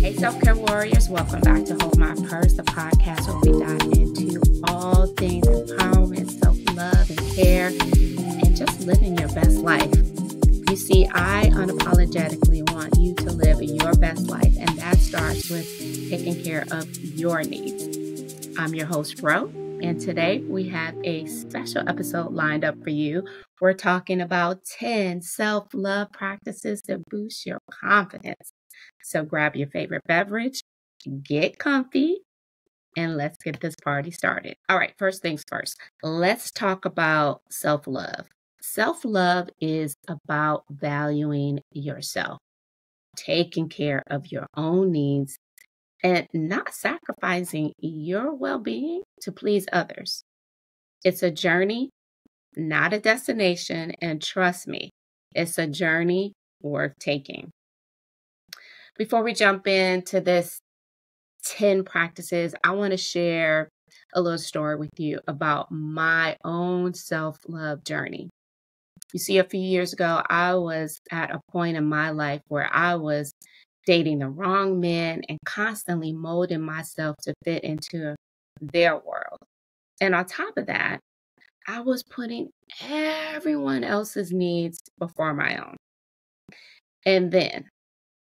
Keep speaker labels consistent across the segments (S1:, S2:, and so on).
S1: Hey, self-care warriors, welcome back to Hold My Purse, the podcast where we dive into all things empowerment, self-love, and care, and just living your best life. You see, I unapologetically want you to live your best life, and that starts with taking care of your needs. I'm your host, Ro, and today we have a special episode lined up for you. We're talking about 10 self-love practices to boost your confidence. So grab your favorite beverage, get comfy, and let's get this party started. All right, first things first, let's talk about self-love. Self-love is about valuing yourself, taking care of your own needs, and not sacrificing your well-being to please others. It's a journey, not a destination, and trust me, it's a journey worth taking. Before we jump into this 10 practices, I want to share a little story with you about my own self-love journey. You see, a few years ago, I was at a point in my life where I was dating the wrong men and constantly molding myself to fit into their world. And on top of that, I was putting everyone else's needs before my own. And then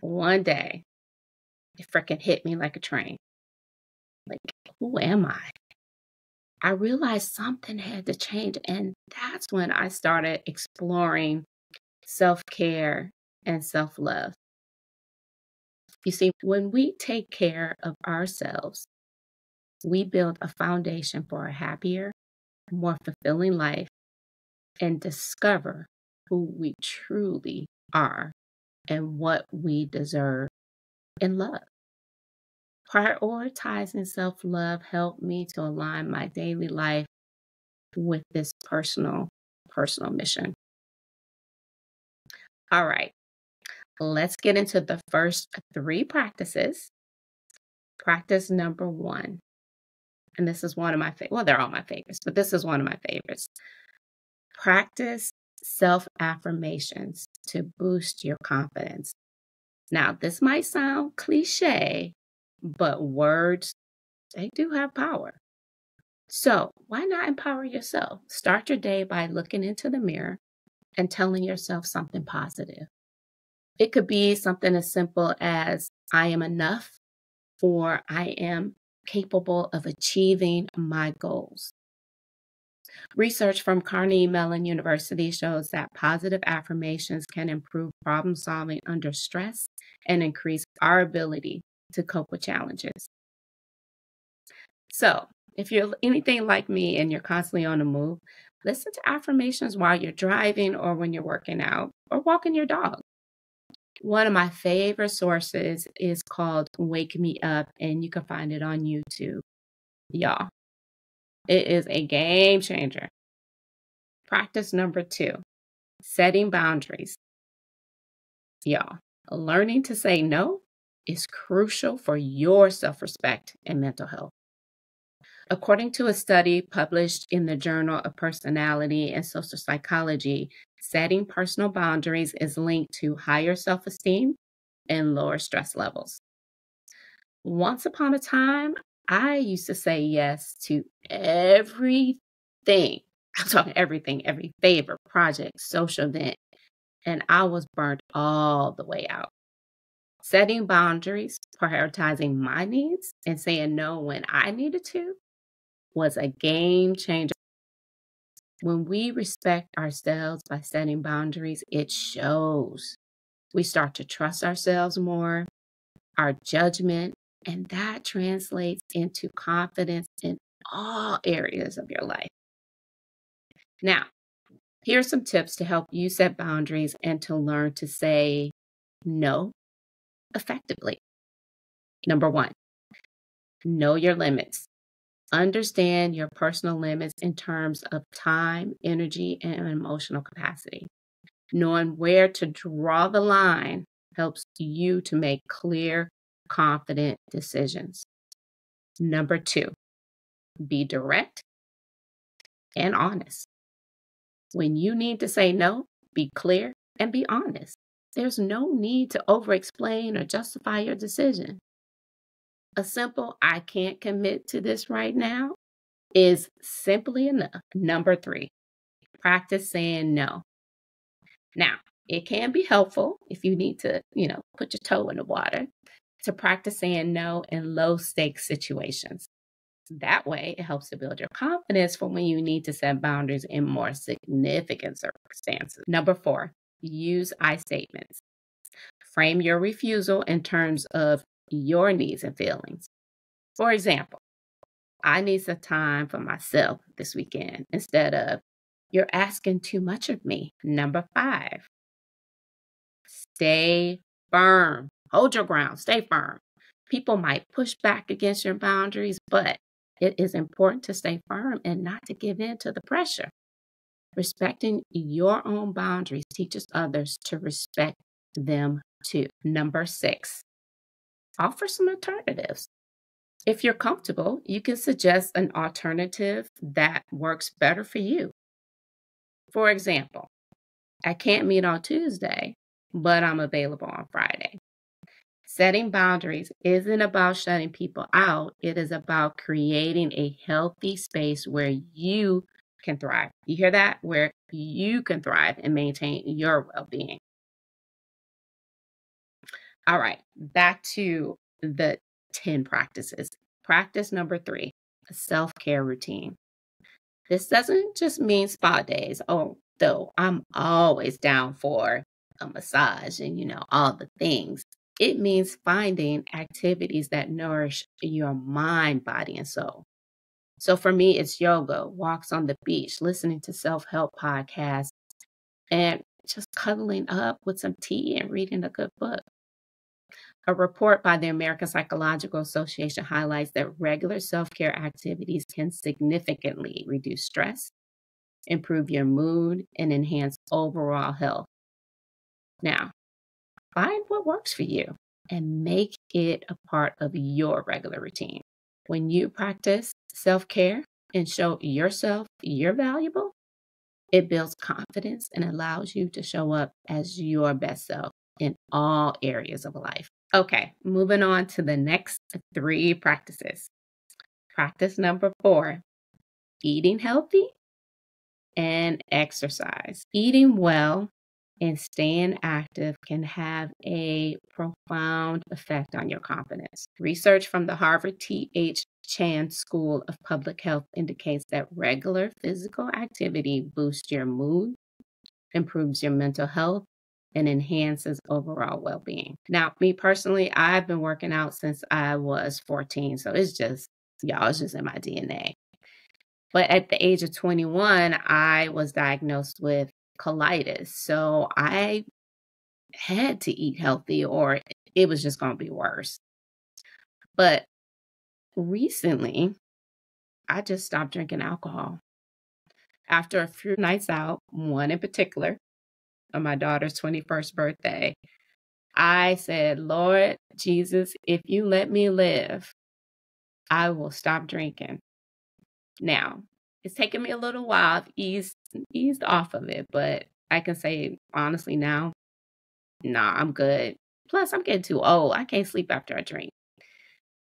S1: one day, it freaking hit me like a train. Like, who am I? I realized something had to change. And that's when I started exploring self-care and self-love. You see, when we take care of ourselves, we build a foundation for a happier, more fulfilling life and discover who we truly are and what we deserve in love. Prioritizing self-love helped me to align my daily life with this personal mission. All right, let's get into the first 3 practices. Practice number 1, and this is one of my favorites. Well, they're all my favorites, but this is one of my favorites. Practice self-affirmations to boost your confidence. Now, this might sound cliche, but words, they do have power. So why not empower yourself? Start your day by looking into the mirror and telling yourself something positive. It could be something as simple as, I am enough, or I am capable of achieving my goals. Research from Carnegie Mellon University shows that positive affirmations can improve problem solving under stress and increase our ability to cope with challenges. So, if you're anything like me and you're constantly on the move, listen to affirmations while you're driving or when you're working out or walking your dog. One of my favorite sources is called Wake Me Up, and you can find it on YouTube. Y'all, it is a game changer. Practice number 2, setting boundaries. Y'all, learning to say no is crucial for your self-respect and mental health. According to a study published in the Journal of Personality and Social Psychology, setting personal boundaries is linked to higher self-esteem and lower stress levels. Once upon a time, I used to say yes to everything. I'm talking everything, every favor, project, social event, and I was burnt all the way out. Setting boundaries, prioritizing my needs, and saying no when I needed to was a game changer. When we respect ourselves by setting boundaries, it shows. We start to trust ourselves more, our judgment, and that translates into confidence in all areas of your life. Now, here are some tips to help you set boundaries and to learn to say no effectively. Number 1, know your limits. Understand your personal limits in terms of time, energy, and emotional capacity. Knowing where to draw the line helps you to make clear, confident decisions. Number 2, be direct and honest. When you need to say no, be clear and be honest. There's no need to over-explain or justify your decision. A simple "I can't commit to this right now" is simply enough. Number 3, practice saying no. Now, it can be helpful if you need to, put your toe in the water to practice saying no in low stakes situations. That way, it helps to build your confidence for when you need to set boundaries in more significant circumstances. Number 4, use I statements. Frame your refusal in terms of your needs and feelings. For example, "I need some time for myself this weekend," instead of "You're asking too much of me." Number 5, stay firm. Hold your ground, stay firm. People might push back against your boundaries, but it is important to stay firm and not to give in to the pressure. Respecting your own boundaries teaches others to respect them too. Number 6, offer some alternatives. If you're comfortable, you can suggest an alternative that works better for you. For example, "I can't meet on Tuesday, but I'm available on Friday." Setting boundaries isn't about shutting people out. It is about creating a healthy space where you can thrive. You hear that? Where you can thrive and maintain your well being. All right, back to the 10 practices. Practice number 3, a self care routine. This doesn't just mean spa days. Oh, though I'm always down for a massage and, all the things. It means finding activities that nourish your mind, body, and soul. So for me, it's yoga, walks on the beach, listening to self help podcasts, and just cuddling up with some tea and reading a good book. A report by the American Psychological Association highlights that regular self care activities can significantly reduce stress, improve your mood, and enhance overall health. Now, find what works for you and make it a part of your regular routine. When you practice self care and show yourself you're valuable, it builds confidence and allows you to show up as your best self in all areas of life. Okay, moving on to the next 3 practices. Practice number 4, eating healthy and exercise. Eating well and staying active can have a profound effect on your confidence. Research from the Harvard T.H. Chan School of Public Health indicates that regular physical activity boosts your mood, improves your mental health, and enhances overall well-being. Now, me personally, I've been working out since I was 14, so it's just in my DNA. But at the age of 21, I was diagnosed with colitis. So I had to eat healthy or it was just going to be worse. But recently, I just stopped drinking alcohol. After a few nights out, one in particular, on my daughter's 21st birthday, I said, "Lord Jesus, if you let me live, I will stop drinking." Now, it's taken me a little while. I've eased off of it, but I can say honestly now, nah, I'm good. Plus, I'm getting too old. I can't sleep after I drink.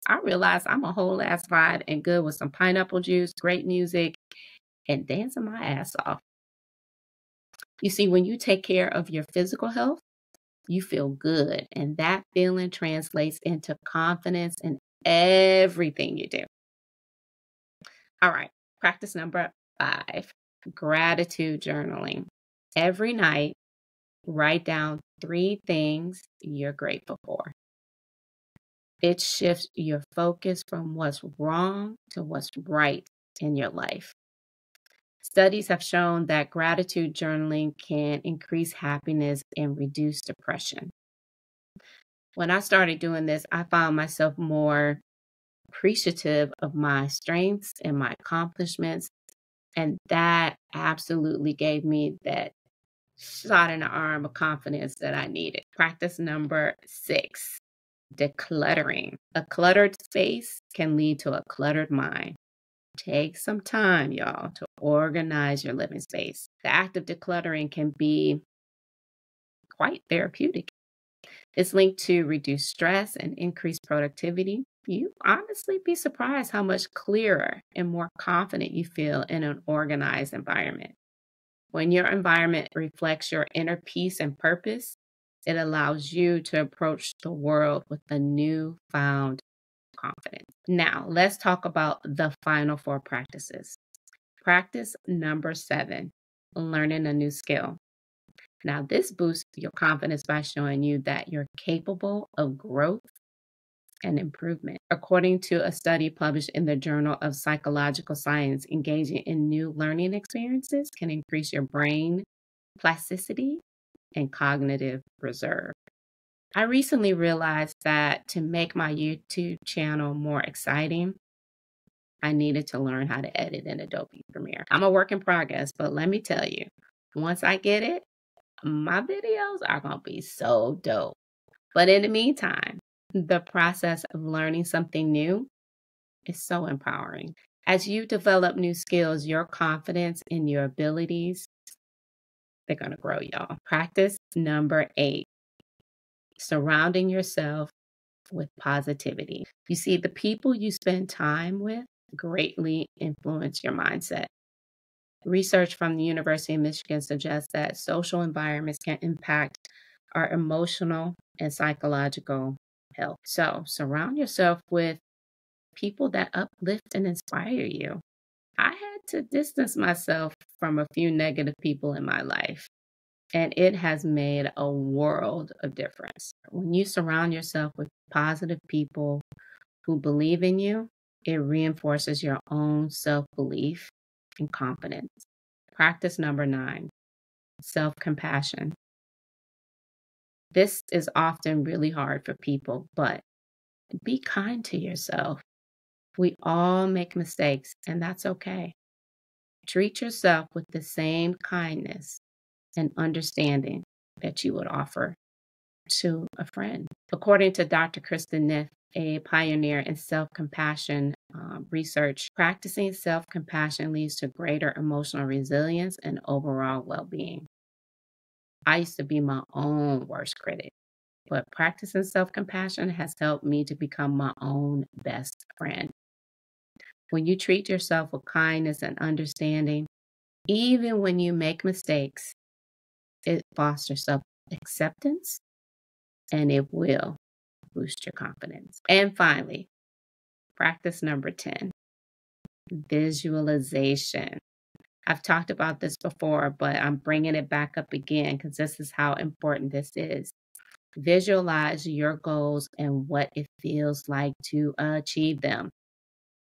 S1: I realize I'm a whole ass vibe and good with some pineapple juice, great music, and dancing my ass off. You see, when you take care of your physical health, you feel good, and that feeling translates into confidence in everything you do. All right, practice number 5, gratitude journaling. Every night, write down 3 things you're grateful for. It shifts your focus from what's wrong to what's right in your life. Studies have shown that gratitude journaling can increase happiness and reduce depression. When I started doing this, I found myself more appreciative of my strengths and my accomplishments. And that absolutely gave me that shot in the arm of confidence that I needed. Practice number 6, decluttering. A cluttered space can lead to a cluttered mind. Take some time, y'all, to organize your living space. The act of decluttering can be quite therapeutic. It's linked to reduce stress and increase productivity. You honestly be surprised how much clearer and more confident you feel in an organized environment. When your environment reflects your inner peace and purpose, it allows you to approach the world with a newfound confidence. Now, let's talk about the final 4 practices. Practice number 7, learning a new skill. Now, this boosts your confidence by showing you that you're capable of growth and improvement. According to a study published in the Journal of Psychological Science, engaging in new learning experiences can increase your brain plasticity and cognitive reserve. I recently realized that to make my YouTube channel more exciting, I needed to learn how to edit in Adobe Premiere. I'm a work in progress, but let me tell you, once I get it, my videos are going to be so dope. But in the meantime, the process of learning something new is so empowering. As you develop new skills, your confidence in your abilities, they're going to grow, y'all. Practice number 8, surrounding yourself with positivity. You see, the people you spend time with greatly influence your mindset. Research from the University of Michigan suggests that social environments can impact our emotional and psychological health. So surround yourself with people that uplift and inspire you. I had to distance myself from a few negative people in my life, and it has made a world of difference. When you surround yourself with positive people who believe in you, it reinforces your own self-belief and confidence. Practice number 9, self-compassion. This is often really hard for people, but be kind to yourself. We all make mistakes, and that's okay. Treat yourself with the same kindness and understanding that you would offer to a friend. According to Dr. Kristen Neff, a pioneer in self-compassion research, practicing self-compassion leads to greater emotional resilience and overall well-being. I used to be my own worst critic, but practicing self-compassion has helped me to become my own best friend. When you treat yourself with kindness and understanding, even when you make mistakes, it fosters self-acceptance and it will boost your confidence. And finally, practice number 10, visualization. I've talked about this before, but I'm bringing it back up again because this is how important this is. Visualize your goals and what it feels like to achieve them.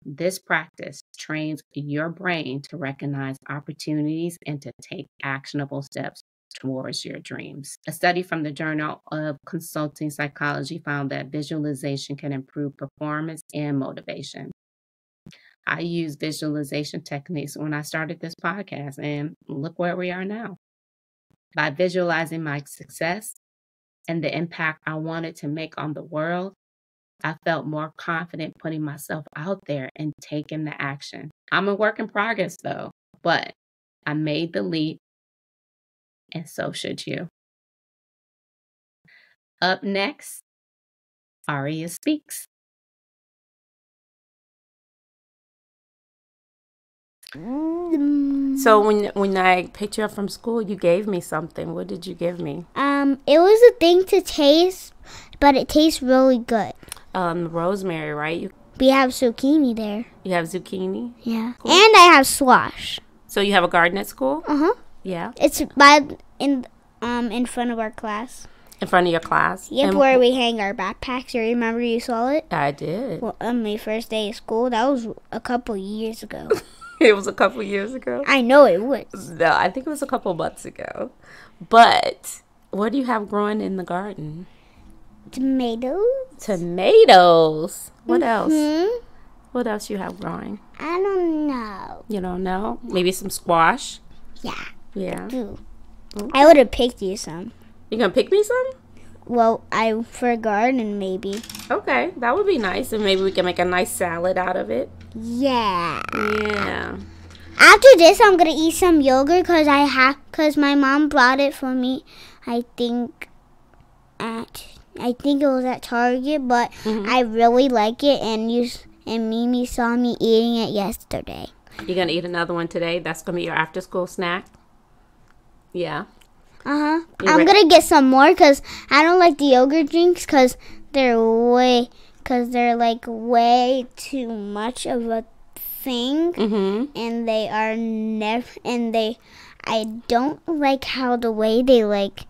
S1: This practice trains your brain to recognize opportunities and to take actionable steps towards your dreams. A study from the Journal of Consulting Psychology found that visualization can improve performance and motivation. I used visualization techniques when I started this podcast, and look where we are now. By visualizing my success and the impact I wanted to make on the world, I felt more confident putting myself out there and taking the action. I'm a work in progress though, but I made the leap, and so should you. Up next, Aria speaks.
S2: So when I picked you up from school, you gave me something. What did you give me?
S3: It was a thing to taste, but it tastes really good.
S2: Rosemary, right?
S3: We have zucchini there.
S2: You have zucchini?
S3: Yeah.
S2: Cool.
S3: And I have squash.
S2: So you have a garden at school?
S3: Uh-huh.
S2: Yeah.
S3: It's in front of our class.
S2: In front of your class?
S3: Yep, where we hang our backpacks. You remember you saw it?
S2: I did.
S3: Well, on my first day of school, that was a couple years ago.
S2: It was a couple years ago?
S3: I know it was.
S2: No, I think it was a couple months ago. But what do you have growing in the garden?
S3: Tomatoes.
S2: Tomatoes. What else? What else you have growing?
S3: I don't know.
S2: You don't know? Maybe some squash?
S3: Yeah.
S2: Yeah.
S3: Okay. I would have picked you some.
S2: You gonna pick me some?
S3: Well, for a garden, maybe.
S2: Okay, that would be nice. And maybe we can make a nice salad out of it.
S3: Yeah.
S2: Yeah.
S3: After this, I'm gonna eat some yogurt because my mom brought it for me. I think at I think it was at Target, but I really like it, and Mimi saw me eating it yesterday.
S2: You're going to eat another one today? That's going to be your after-school snack? Yeah.
S3: I'm going to get some more because I don't like the yogurt drinks because they're way too much of a thing. And they are I don't like how the way they like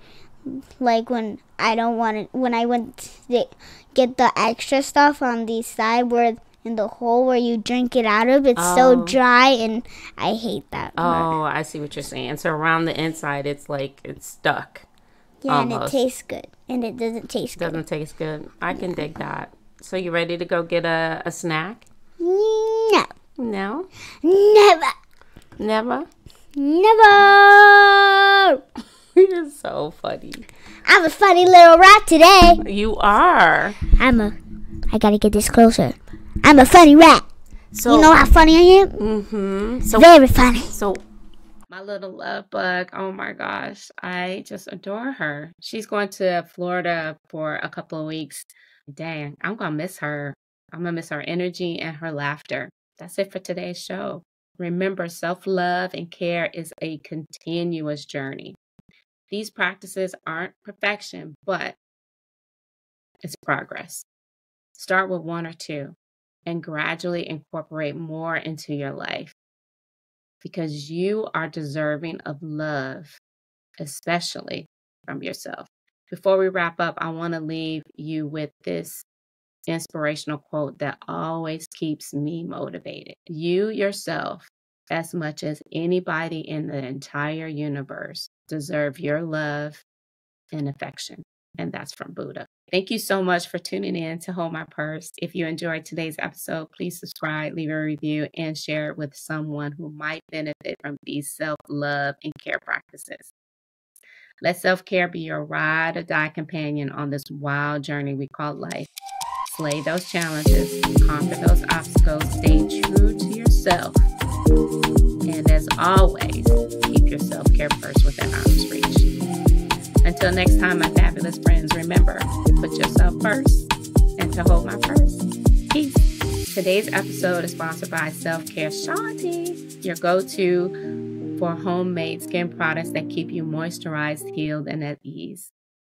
S3: when I went to get the extra stuff on the side where in the hole where you drink it out of, it's so dry, and I hate that part.
S2: Oh, I see what you're saying. So around the inside, it's like it's stuck.
S3: Yeah,
S2: almost.
S3: And it tastes good, and it doesn't taste good.
S2: Doesn't taste good. I can dig that. So you ready to go get a snack?
S3: No.
S2: No?
S3: Never.
S2: Never?
S3: Never.
S2: You're so funny.
S3: I'm a funny little rat today.
S2: You are.
S3: I gotta get this closer. I'm a funny rat. So, you know how funny I am? So, very funny.
S2: So,
S1: my little love bug, oh my gosh, I just adore her. She's going to Florida for a couple of weeks. Dang, I'm going to miss her. I'm going to miss her energy and her laughter. That's it for today's show. Remember, self-love and care is a continuous journey. These practices aren't perfection, but it's progress. Start with 1 or 2 and gradually incorporate more into your life because you are deserving of love, especially from yourself. Before we wrap up, I want to leave you with this inspirational quote that always keeps me motivated. You yourself, as much as anybody in the entire universe, deserve your love and affection. And that's from Buddha. Thank you so much for tuning in to Hold My Purse. If you enjoyed today's episode, please subscribe, leave a review, and share it with someone who might benefit from these self-love and care practices. Let self-care be your ride or die companion on this wild journey we call life. Slay those challenges, conquer those obstacles, stay true to yourself. And as always, keep your self-care purse within arm's reach. Until next time, my fabulous friends, remember to put yourself first and to hold my purse. Peace. Today's episode is sponsored by Self-Care Shanti, your go-to for homemade skin products that keep you moisturized, healed, and at ease.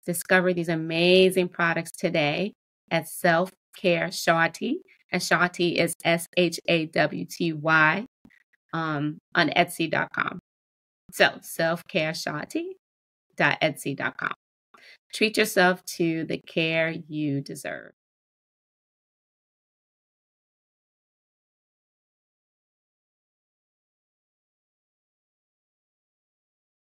S1: Discover these amazing products today at Self-Care Shanti, and Shanti is SHAWTY on Etsy.com. So selfcareshanti.etsy.com. Treat yourself to the care you deserve.